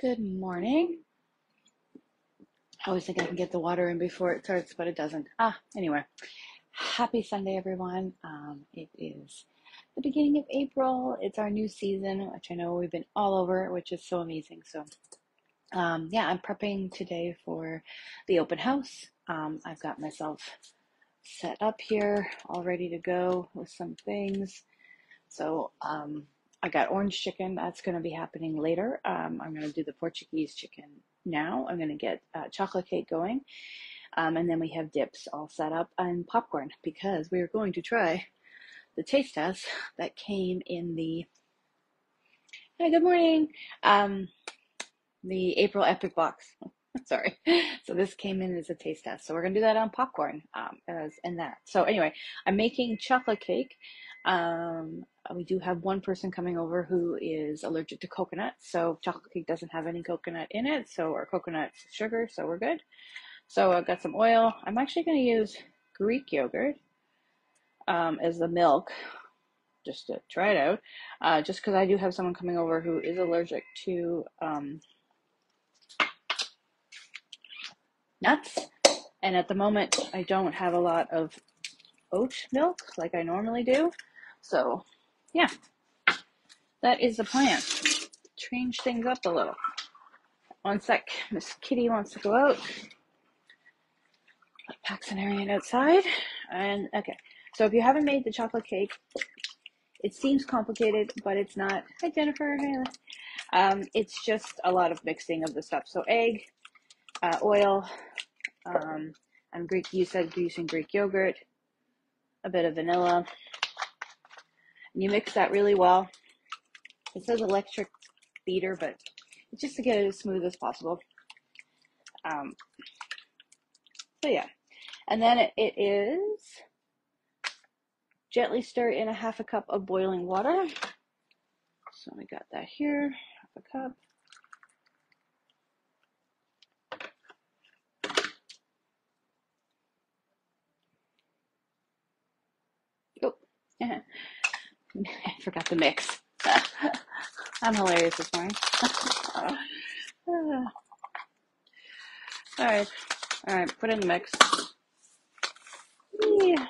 Good morning. I always think I can get the water in before it starts, but it doesn't. Anyway, happy Sunday, everyone. It is the beginning of April. It's our new season, which I know we've been all over, which is so amazing. So, yeah, I'm prepping today for the open house. I've got myself set up here, all ready to go with some things. So, I got orange chicken. That's going to be happening later. I'm going to do the Portuguese chicken now. I'm going to get chocolate cake going. And then we have dips all set up and popcorn because we are going to try the taste test that came in the, hey, good morning, the April Epic box. Sorry. So this came in as a taste test. So we're going to do that on popcorn as in that. So anyway, I'm making chocolate cake. We do have one person coming over who is allergic to coconut. So chocolate cake doesn't have any coconut in it. So or coconut sugar. So we're good. So I've got some oil. I'm actually going to use Greek yogurt as the milk just to try it out. Just because I do have someone coming over who is allergic to nuts. And at the moment, I don't have a lot of oat milk like I normally do. So, yeah, that is the plan. Change things up a little. One sec. Miss Kitty wants to go out. Pax and Arian outside. And, okay. So if you haven't made the chocolate cake, it seems complicated, but it's not. Hi, Jennifer. It's just a lot of mixing of the stuff. So egg, oil, I'm Greek. You said using Greek yogurt, a bit of vanilla, and you mix that really well. It says electric beater, but it's just to get it as smooth as possible. So yeah, and then it is gently stir in a half a cup of boiling water. So we got that here, half a cup. Oh, I forgot the mix. I'm hilarious this morning. All right, put in the mix. Yeah.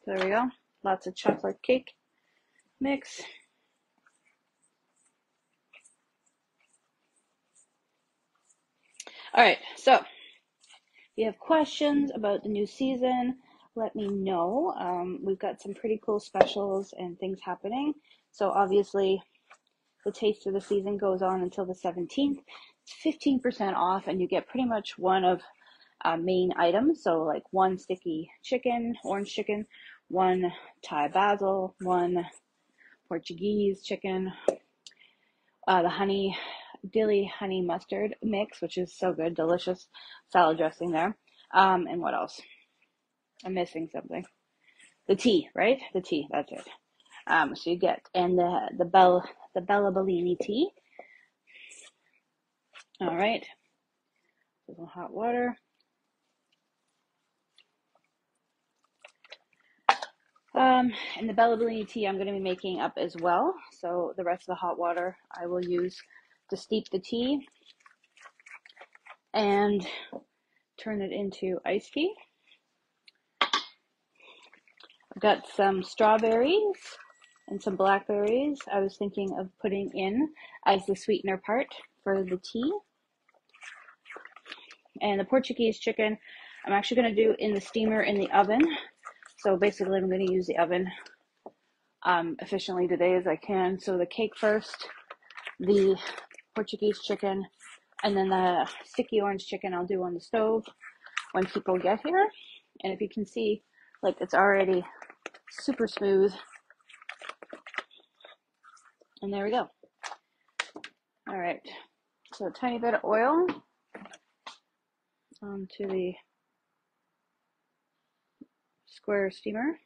There we go. Lots of chocolate cake mix. All right, so if you have questions about the new season, let me know. We've got some pretty cool specials and things happening. So obviously, the taste of the season goes on until the 17th. It's 15% off, and you get pretty much one of main items. So like one sticky chicken, orange chicken, one Thai basil, one Portuguese chicken, the dilly honey mustard mix, which is so good, delicious salad dressing there. And what else? I'm missing something. The tea, right? The tea, that's it. So you get, and the Bella Bellini tea. All right. Some hot water. And the Bella Bellini tea I'm going to be making up as well. So the rest of the hot water I will use to steep the tea and turn it into iced tea. I've got some strawberries and some blackberries I was thinking of putting in as the sweetener part for the tea. And the Portuguese chicken I'm actually going to do in the steamer in the oven. So basically I'm going to use the oven efficiently today as I can. So the cake first, the Portuguese chicken, and then the sticky orange chicken I'll do on the stove when people get here. And if you can see, like, it's already super smooth. And there we go. All right, so a tiny bit of oil onto the square steamer.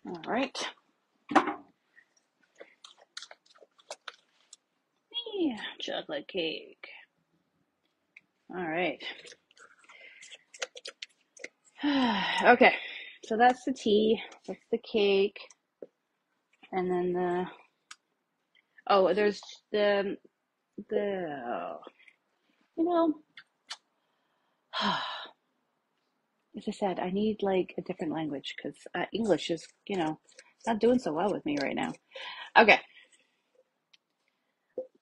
All right. Yeah, chocolate cake. All right. Okay, so that's the tea, that's the cake, and then there's the you know, as I said, I need like a different language because English is, not doing so well with me right now. Okay,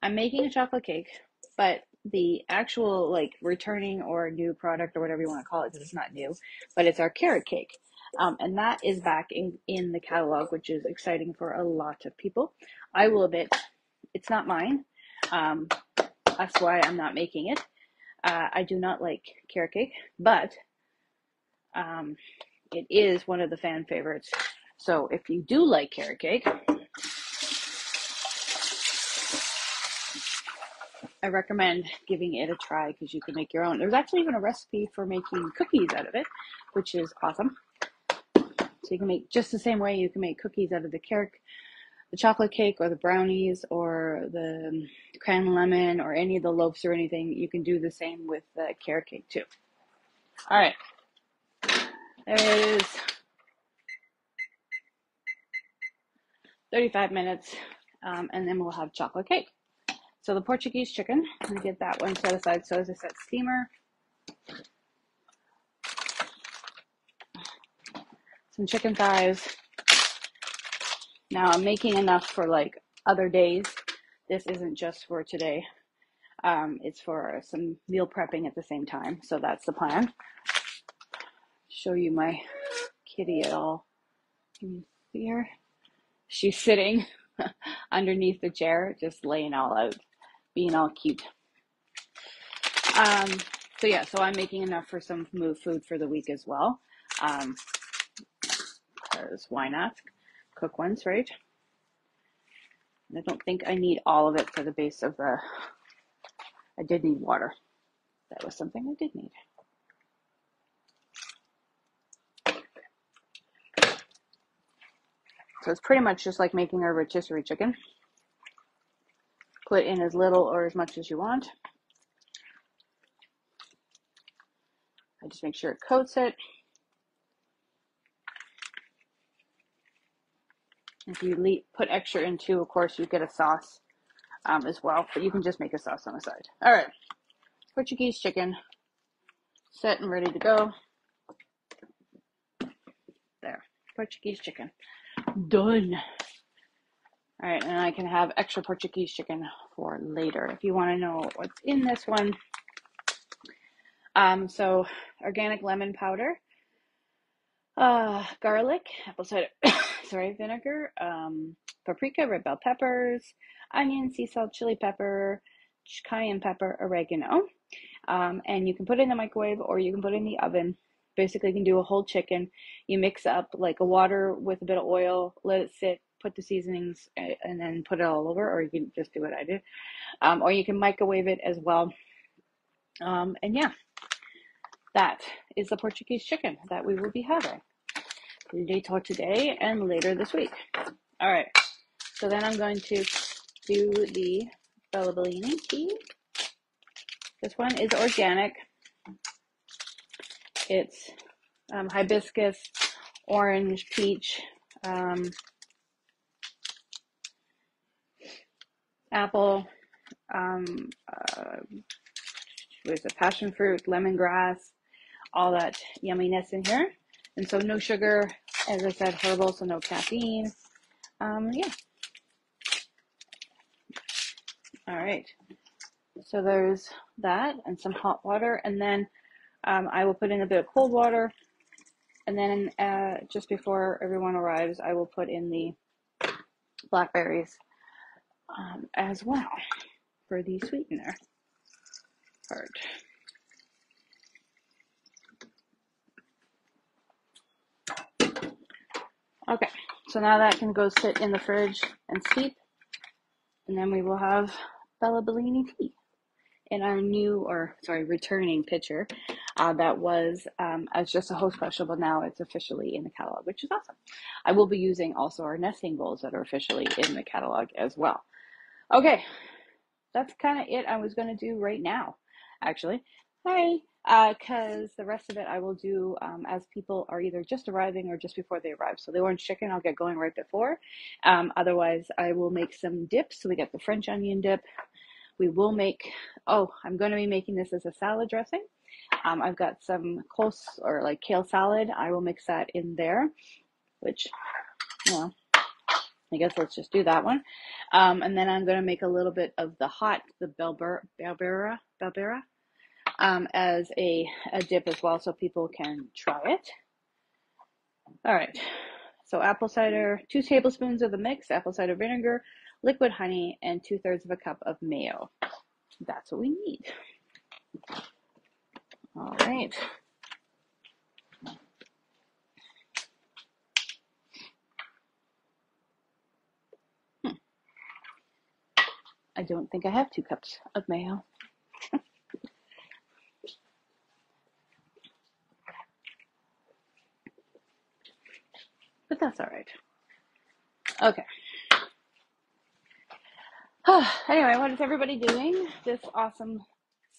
I'm making a chocolate cake, but the actual like returning or new product or whatever you want to call it, because it's not new, but it's our carrot cake. And that is back in the catalog, which is exciting for a lot of people. I will admit, it's not mine. Um, that's why I'm not making it. I do not like carrot cake, but it is one of the fan favorites. So if you do like carrot cake, I recommend giving it a try because you can make your own. There's actually even a recipe for making cookies out of it, which is awesome. So you can make just the same way you can make cookies out of the chocolate cake or the brownies or the cran lemon or any of the loaves or anything. You can do the same with the carrot cake too. All right. There it is. 35 minutes, and then we'll have chocolate cake. So the Portuguese chicken, I'm going to get that one set aside. So as I said, steamer, some chicken thighs. Now I'm making enough for like other days. This isn't just for today. It's for some meal prepping at the same time. So that's the plan. Show you my kitty at all. Can you see her? She's sitting underneath the chair, just laying all out, being all cute. So I'm making enough for some food for the week as well. Because why not? Cook once, right? I don't think I need all of it for the base of I did need water. That was something I did need. So it's pretty much just like making a rotisserie chicken. Put in as little or as much as you want. I just make sure it coats it. If you put extra in too, of course, you get a sauce as well. But you can just make a sauce on the side. All right. Portuguese chicken. Set and ready to go. There. Portuguese chicken. Done. All right, and I can have extra Portuguese chicken for later if you want to know what's in this one. So organic lemon powder, garlic, apple cider, vinegar, paprika, red bell peppers, onion, sea salt, chili pepper, cayenne pepper, oregano. And you can put it in the microwave or you can put it in the oven. Basically, you can do a whole chicken. You mix up like a water with a bit of oil, let it sit, put the seasonings, and then put it all over, or you can just do what I did. Or you can microwave it as well. And yeah, that is the Portuguese chicken that we will be having later today and later this week. All right, so then I'm going to do the Bella Bellini tea. This one is organic. It's hibiscus, orange, peach, apple, there's a passion fruit, lemongrass, all that yumminess in here. And so no sugar, as I said, herbal, so no caffeine. Yeah. All right. So there's that and some hot water. And then I will put in a bit of cold water. And then just before everyone arrives, I will put in the blackberries as well for the sweetener part. Okay, so now that can go sit in the fridge and steep, and then we will have Bella Bellini tea in our returning pitcher that was as just a host special, but now it's officially in the catalog, which is awesome. I will be using also our nesting bowls that are officially in the catalog as well. Okay, that's kind of it I was going to do right now, actually. Hi. Because the rest of it I will do as people are either just arriving or just before they arrive. So the orange chicken I'll get going right before. Otherwise, I will make some dips. So we got the French onion dip. We will make, I'm going to be making this as a salad dressing. I've got some coleslaw or like kale salad. I will mix that in there, which, well, I guess let's just do that one. And then I'm going to make a little bit of the Balbera, as a dip as well, so people can try it. All right. So apple cider, 2 tablespoons of the mix, apple cider vinegar, liquid honey, and 2/3 of a cup of mayo. That's what we need. All right. I don't think I have 2 cups of mayo. But that's all right. Okay. Anyway, what is everybody doing this awesome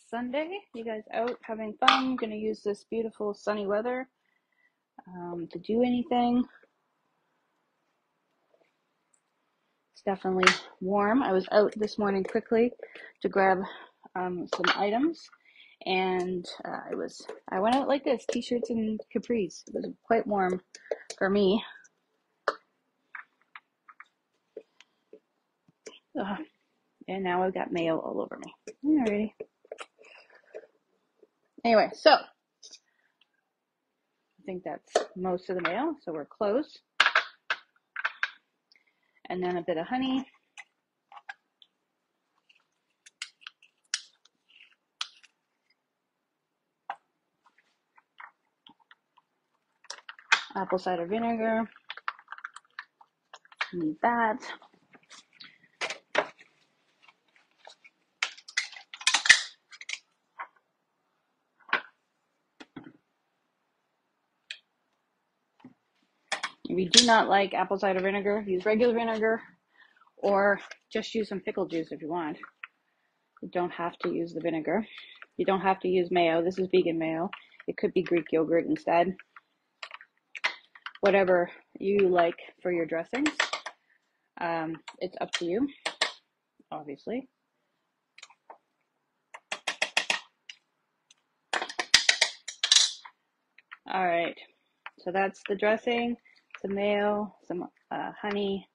Sunday? You guys out having fun? Going to use this beautiful sunny weather to do anything? It's definitely warm. I was out this morning quickly to grab some items, and I went out like this, t-shirts and capris. It was quite warm for me. And now I've got mayo all over me. Alrighty. Anyway, so I think that's most of the mayo, so we're close. And then a bit of honey. Apple cider vinegar. Need that. If you do not like apple cider vinegar, use regular vinegar, or just use some pickle juice if you want. You don't have to use the vinegar. You don't have to use mayo. This is vegan mayo. It could be Greek yogurt instead. Whatever you like for your dressings. It's up to you, obviously. All right, so that's the dressing, some mayo, some honey,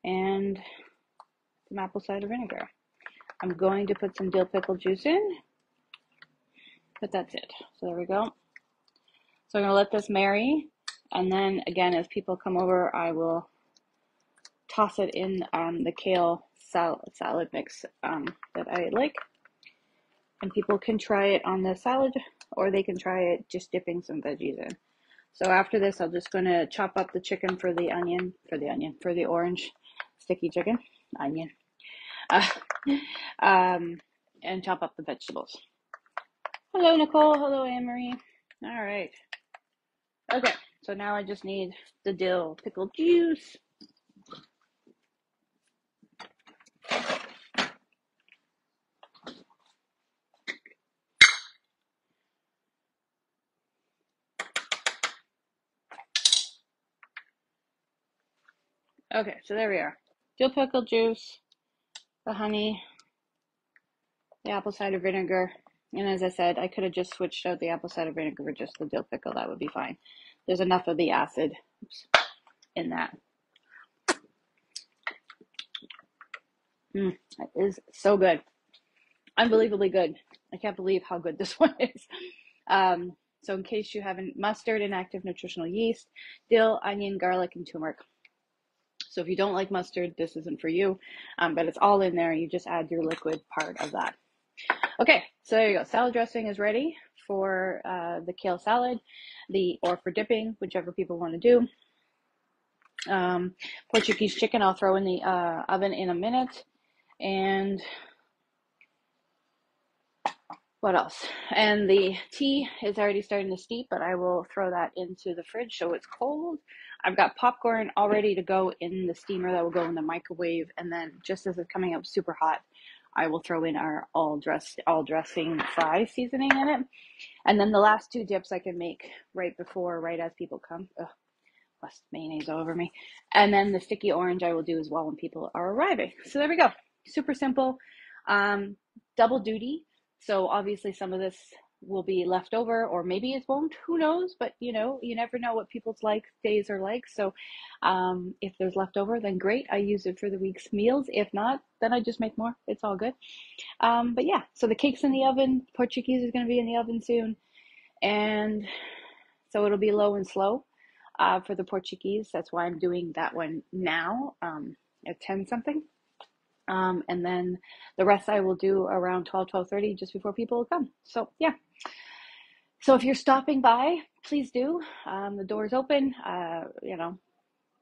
and some apple cider vinegar. I'm going to put some dill pickle juice in, but that's it. So there we go. So I'm going to let this marry, and then again, as people come over, I will toss it in the kale salad mix that I like. And people can try it on the salad, or they can try it just dipping some veggies in. So after this, I'm just going to chop up the chicken for the orange sticky chicken, onion, and chop up the vegetables. Hello, Nicole. Hello, Anne-Marie. All right. Okay, so now I just need the dill pickle juice. Okay, so there we are. Dill pickle juice, the honey, the apple cider vinegar, and as I said, I could have just switched out the apple cider vinegar for just the dill pickle. That would be fine. There's enough of the acid in that. It is so good. Unbelievably good. I can't believe how good this one is. So in case you haven't, mustard and active nutritional yeast, dill, onion, garlic, and turmeric. So if you don't like mustard, this isn't for you, but it's all in there. You just add your liquid part of that. Okay, so there you go. Salad dressing is ready for the kale salad, or for dipping, whichever people want to do. Portuguese chicken I'll throw in the oven in a minute. And what else? And the tea is already starting to steep, but I will throw that into the fridge so it's cold. I've got popcorn all ready to go in the steamer that will go in the microwave. And then just as it's coming up super hot, I will throw in our all dressing fry seasoning in it. And then the last two dips I can make right as people come. Ugh, plus mayonnaise all over me. And then the sticky orange I will do as well when people are arriving. So there we go. Super simple. Double duty. So obviously some of this will be left over, or maybe it won't. Who knows? But you never know what people's days are like. So if there's leftover, then great. I use it for the week's meals. If not, then I just make more. It's all good. But yeah, so the cake's in the oven. Portuguese is going to be in the oven soon. And so it'll be low and slow for the Portuguese. That's why I'm doing that one now at 10 something. And then the rest I will do around 12:30, just before people come. So yeah. So if you're stopping by, please do. The door's open,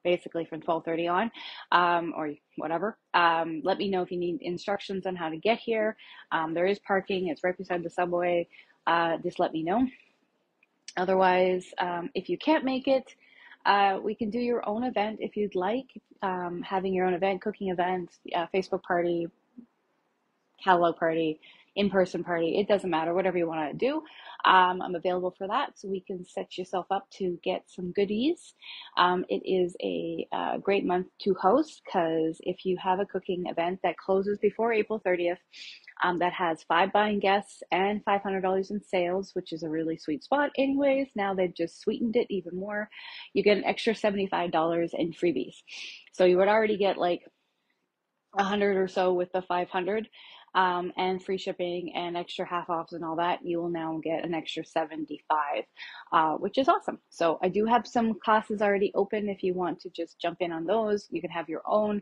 basically from 12:30 on, or whatever. Let me know if you need instructions on how to get here. There is parking. It's right beside the subway. Just let me know. Otherwise, if you can't make it, we can do your own event if you'd like. Having your own event, cooking event, Facebook party, catalog party, in-person party, it doesn't matter, whatever you want to do. I'm available for that, so we can set yourself up to get some goodies. It is a great month to host, because if you have a cooking event that closes before April 30th, that has 5 buying guests and $500 in sales, which is a really sweet spot anyways. Now they've just sweetened it even more. You get an extra $75 in freebies. So you would already get like 100 or so with the 500, and free shipping and extra half offs and all that. You will now get an extra 75, which is awesome. So I do have some classes already open. If you want to just jump in on those, you can have your own.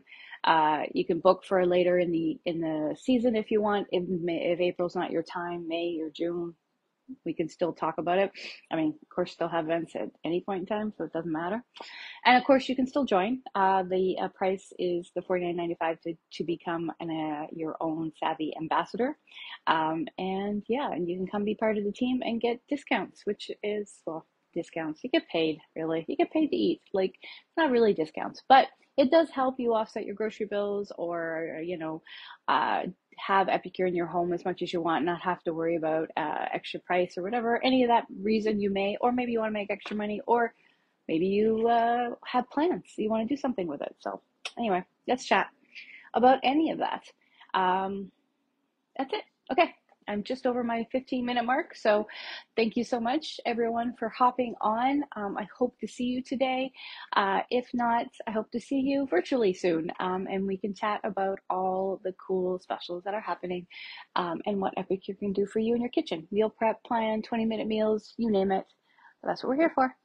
You can book for later in the season if you want. If April's not your time, May or June, we can still talk about it. I mean, of course, still have events at any point in time, so it doesn't matter. And of course, you can still join. The price is the $49.95 to become your own Savvy ambassador. And yeah, and you can come be part of the team and get discounts, which is, well, discounts. You get paid, really. You get paid to eat. Like, it's not really discounts, but it does help you offset your grocery bills, or, have Epicure in your home as much as you want, not have to worry about extra price or whatever, any of that reason you may, or maybe you want to make extra money, or maybe you have plans, you want to do something with it. So anyway, let's chat about any of that. That's it. Okay. I'm just over my 15-minute mark. So thank you so much, everyone, for hopping on. I hope to see you today. If not, I hope to see you virtually soon. And we can chat about all the cool specials that are happening, and what Epicure can do for you in your kitchen. Meal prep plan, 20-minute meals, you name it. That's what we're here for.